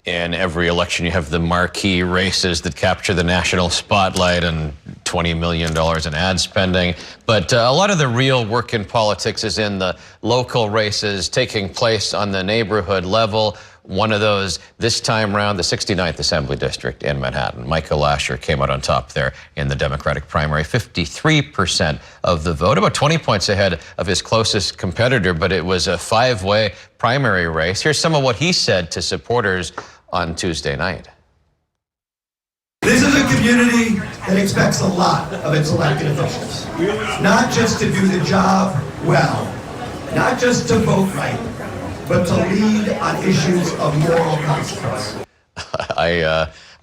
In every election, you have the marquee races that capture the national spotlight and $20 million in ad spending. But a lot of the real work in politics is in the local races taking place on the neighborhood level. One of those this time around, the 69th Assembly District in Manhattan. Micah Lasher came out on top there in the Democratic primary, 53% of the vote, about 20 points ahead of his closest competitor, but it was a five-way primary race. Here's some of what he said to supporters on Tuesday night. This is a community that expects a lot of its elected officials. Not just to do the job well, not just to vote right, but to lead on issues of moral consequence.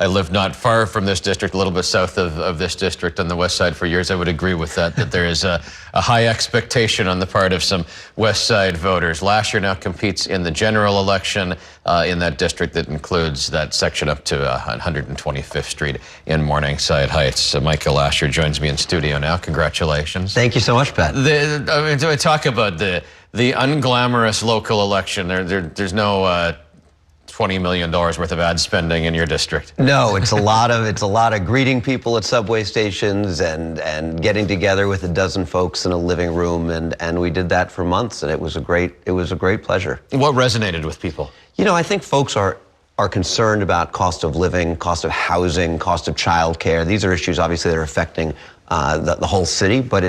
I lived not far from this district, a little bit south of this district on the west side for years. I would agree with that there is a high expectation on the part of some west side voters. Lasher now competes in the general election in that district that includes that section up to 125th Street in Morningside Heights. Micah Lasher joins me in studio now. Congratulations. Thank you so much, Pat. I talk about the unglamorous local election. There's no $20 million worth of ad spending in your district. No, it's a lot of greeting people at subway stations and getting together with a dozen folks in a living room, and we did that for months, and it was a great pleasure. What resonated with people? You know, I think folks are concerned about cost of living, cost of housing, cost of childcare. These are issues obviously that are affecting the whole city, but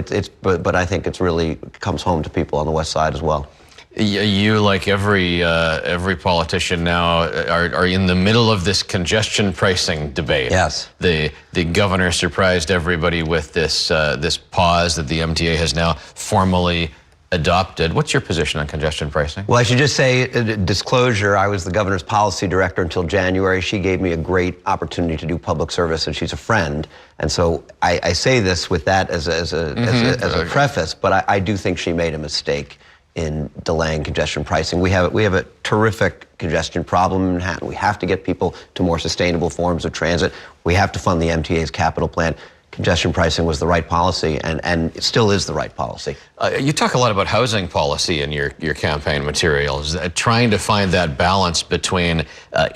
I think it's really comes home to people on the west side as well. You, like every politician now, are in the middle of this congestion pricing debate. Yes. The governor surprised everybody with this pause that the MTA has now formally adopted. What's your position on congestion pricing? Well, I should just say, disclosure, I was the governor's policy director until January. She gave me a great opportunity to do public service, and she's a friend. And so I say this with that as a preface, but I do think she made a mistake in delaying congestion pricing. We have a terrific congestion problem in Manhattan. We have to get people to more sustainable forms of transit. We have to fund the MTA's capital plan. Congestion pricing was the right policy, and it still is the right policy. You talk a lot about housing policy in your campaign materials, trying to find that balance between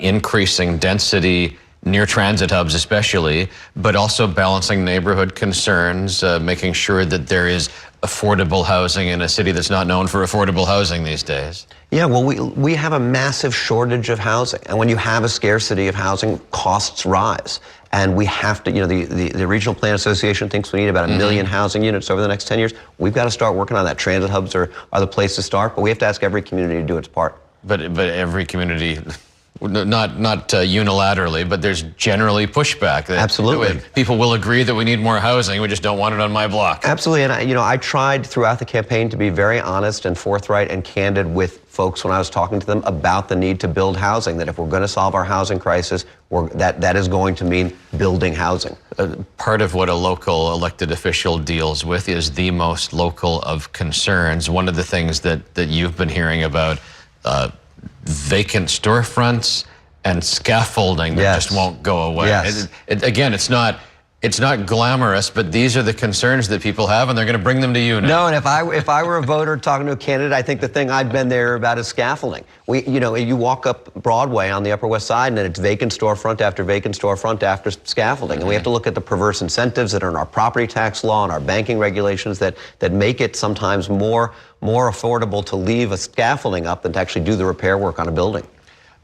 increasing density near transit hubs especially, but also balancing neighborhood concerns, making sure that there is affordable housing in a city that's not known for affordable housing these days. Yeah, well, we have a massive shortage of housing, and when you have a scarcity of housing, costs rise. And we have to, you know, the Regional Plan Association thinks we need about 1 million housing units over the next 10 years. We've got to start working on that. Transit hubs are the place to start, but we have to ask every community to do its part. But every community, not unilaterally, but there's generally pushback. Absolutely. People will agree that we need more housing, we just don't want it on my block. Absolutely, and I tried throughout the campaign to be very honest and forthright and candid with folks when I was talking to them about the need to build housing, that if we're going to solve our housing crisis, that is going to mean building housing. Part of what a local elected official deals with is the most local of concerns. One of the things that you've been hearing about, vacant storefronts and scaffolding that just won't go away. Yes. Again, it's not glamorous, but these are the concerns that people have, and they're going to bring them to you now. No, and if I were a voter talking to a candidate, I think the thing I'd been there about is scaffolding. You walk up Broadway on the Upper West Side, and it's vacant storefront after vacant storefront after scaffolding. And we have to look at the perverse incentives that are in our property tax law and our banking regulations that make it sometimes more affordable to leave a scaffolding up than to actually do the repair work on a building.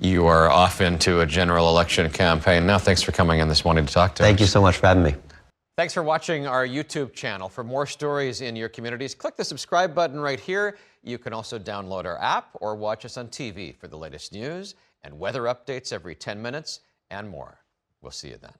You are off into a general election campaign now. Thanks for coming in this morning to talk to us. Thank you so much for having me. Thanks for watching our YouTube channel. For more stories in your communities, click the subscribe button right here. You can also download our app or watch us on TV for the latest news and weather updates every 10 minutes and more. We'll see you then.